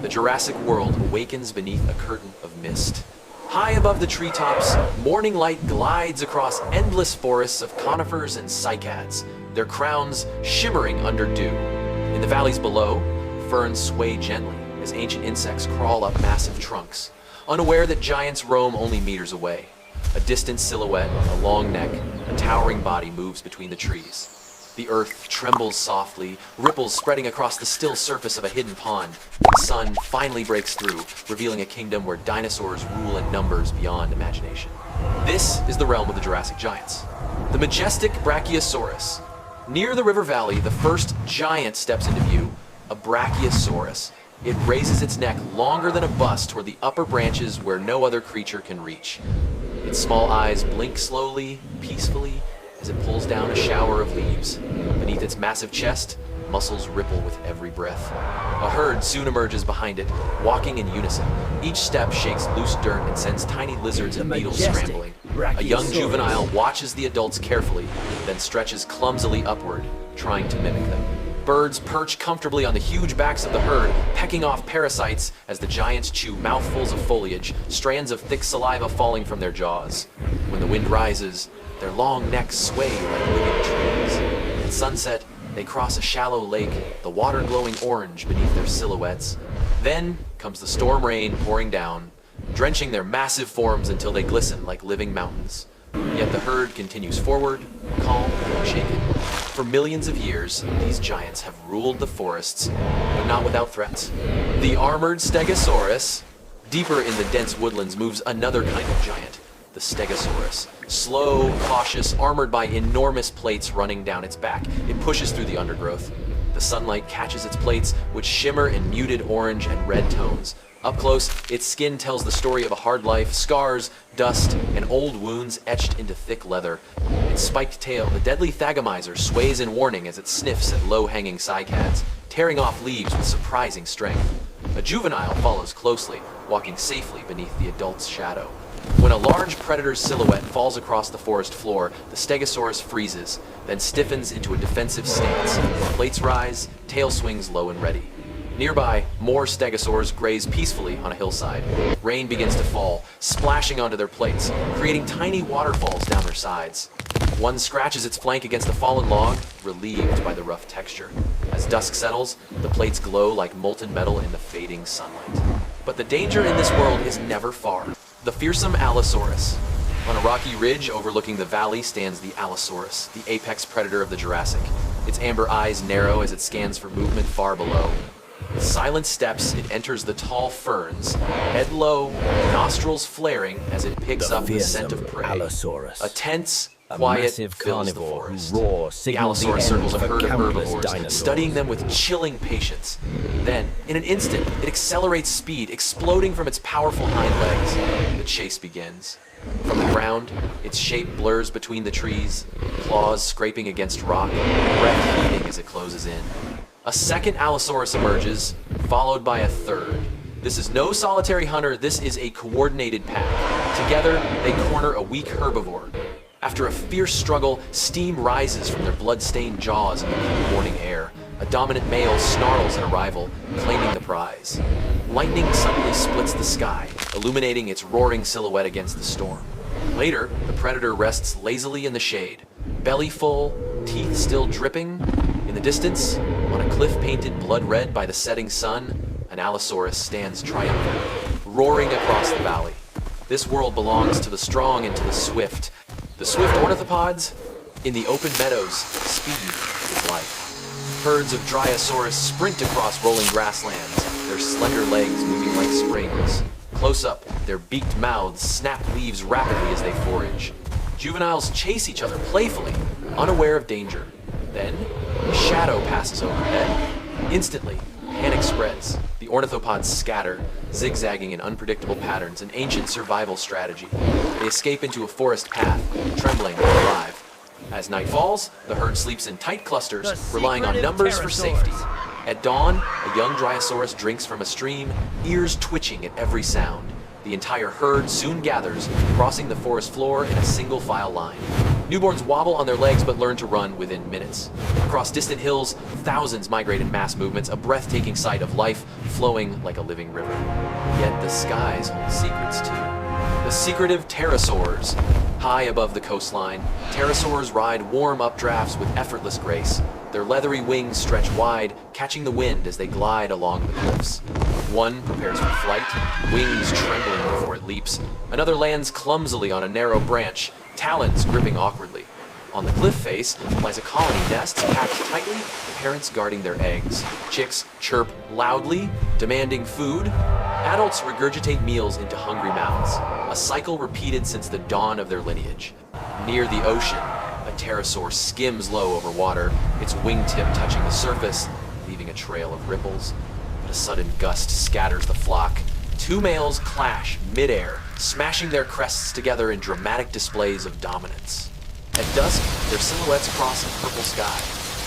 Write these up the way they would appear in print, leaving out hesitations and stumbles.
the Jurassic world awakens beneath a curtain of mist. High above the treetops, morning light glides across endless forests of conifers and cycads, their crowns shimmering under dew. In the valleys below, ferns sway gently as ancient insects crawl up massive trunks, unaware that giants roam only meters away. A distant silhouette, a long neck, a towering body moves between the trees. The earth trembles softly, ripples spreading across the still surface of a hidden pond. The sun finally breaks through, revealing a kingdom where dinosaurs rule in numbers beyond imagination. This is the realm of the Jurassic giants. The majestic Brachiosaurus. Near the river valley, the first giant steps into view, a Brachiosaurus. It raises its neck longer than a bus toward the upper branches where no other creature can reach. Its small eyes blink slowly, peacefully, as it pulls down a shower of leaves. Beneath its massive chest, muscles ripple with every breath. A herd soon emerges behind it, walking in unison. Each step shakes loose dirt and sends tiny lizards and beetles scrambling. A young juvenile watches the adults carefully, then stretches clumsily upward, trying to mimic them. Birds perch comfortably on the huge backs of the herd, pecking off parasites as the giants chew mouthfuls of foliage, strands of thick saliva falling from their jaws. When the wind rises, their long necks sway like living trees. At sunset, they cross a shallow lake, the water glowing orange beneath their silhouettes. Then comes the storm rain pouring down, drenching their massive forms until they glisten like living mountains. Yet the herd continues forward, calm and unshaken. For millions of years, these giants have ruled the forests, but not without threats. The armored Stegosaurus. Deeper in the dense woodlands moves another kind of giant, the Stegosaurus. Slow, cautious, armored by enormous plates running down its back, it pushes through the undergrowth. The sunlight catches its plates, which shimmer in muted orange and red tones. Up close, its skin tells the story of a hard life, scars, dust, and old wounds etched into thick leather. Its spiked tail, the deadly Thagomizer, sways in warning as it sniffs at low-hanging cycads, tearing off leaves with surprising strength. A juvenile follows closely, walking safely beneath the adult's shadow. When a large predator's silhouette falls across the forest floor, the Stegosaurus freezes, then stiffens into a defensive stance. Plates rise, tail swings low and ready. Nearby, more Stegosaurs graze peacefully on a hillside. Rain begins to fall, splashing onto their plates, creating tiny waterfalls down their sides. One scratches its flank against a fallen log, relieved by the rough texture. As dusk settles, the plates glow like molten metal in the fading sunlight. But the danger in this world is never far. The fearsome Allosaurus. On a rocky ridge overlooking the valley stands the Allosaurus, the apex predator of the Jurassic. Its amber eyes narrow as it scans for movement far below. With silent steps, it enters the tall ferns, head low, nostrils flaring as it picks up the scent of prey. Allosaurus. A tense, quiet fills the forest. The Allosaurus circles a herd of herbivores, studying them with chilling patience. Then, in an instant, it accelerates speed, exploding from its powerful hind legs. The chase begins. From the ground, its shape blurs between the trees, claws scraping against rock, breath heaving as it closes in. A second Allosaurus emerges, followed by a third. This is no solitary hunter, this is a coordinated pack. Together, they corner a weak herbivore. After a fierce struggle, steam rises from their blood-stained jaws in the cool morning air. A dominant male snarls at a rival, claiming the prize. Lightning suddenly splits the sky, illuminating its roaring silhouette against the storm. Later, the predator rests lazily in the shade, belly full, teeth still dripping. In the distance, on a cliff painted blood red by the setting sun, an Allosaurus stands triumphant, roaring across the valley. This world belongs to the strong and to the swift. The swift ornithopods, in the open meadows, speed is life. Herds of Dryosaurus sprint across rolling grasslands, their slender legs moving like springs. Close up, their beaked mouths snap leaves rapidly as they forage. Juveniles chase each other playfully, unaware of danger. Then, a shadow passes overhead. Instantly, panic spreads. The ornithopods scatter, zigzagging in unpredictable patterns, an ancient survival strategy. They escape into a forest path, trembling but alive. As night falls, the herd sleeps in tight clusters, relying on numbers for safety. At dawn, a young Dryosaurus drinks from a stream, ears twitching at every sound. The entire herd soon gathers, crossing the forest floor in a single file line. Newborns wobble on their legs but learn to run within minutes. Across distant hills, thousands migrate in mass movements, a breathtaking sight of life flowing like a living river. Yet the skies hold secrets too. The secretive pterosaurs. High above the coastline, pterosaurs ride warm updrafts with effortless grace. Their leathery wings stretch wide, catching the wind as they glide along the cliffs. One prepares for flight, wings trembling before it leaps. Another lands clumsily on a narrow branch, talons gripping awkwardly. On the cliff face lies a colony nest packed tightly, parents guarding their eggs. Chicks chirp loudly, demanding food. Adults regurgitate meals into hungry mouths, a cycle repeated since the dawn of their lineage. Near the ocean, a pterosaur skims low over water, its wingtip touching the surface, leaving a trail of ripples. But a sudden gust scatters the flock. Two males clash midair, smashing their crests together in dramatic displays of dominance. At dusk, their silhouettes cross a purple sky.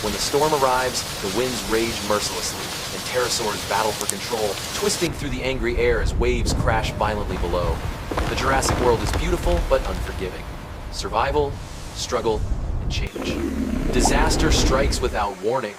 When the storm arrives, the winds rage mercilessly, and pterosaurs battle for control, twisting through the angry air as waves crash violently below. The Jurassic world is beautiful but unforgiving. Survival, struggle, and change. Disaster strikes without warning.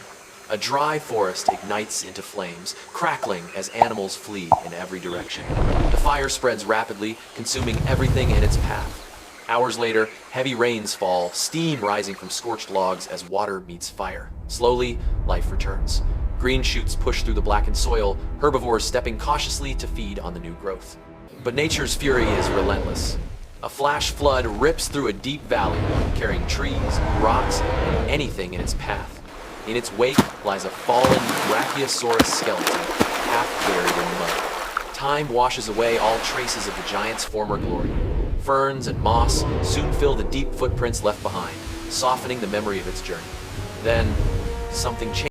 A dry forest ignites into flames, crackling as animals flee in every direction. The fire spreads rapidly, consuming everything in its path. Hours later, heavy rains fall, steam rising from scorched logs as water meets fire. Slowly, life returns. Green shoots push through the blackened soil, herbivores stepping cautiously to feed on the new growth. But nature's fury is relentless. A flash flood rips through a deep valley, carrying trees, rocks, and anything in its path. In its wake lies a fallen Brachiosaurus skeleton, half buried in mud. Time washes away all traces of the giant's former glory. Ferns and moss soon fill the deep footprints left behind, softening the memory of its journey. Then, something changes.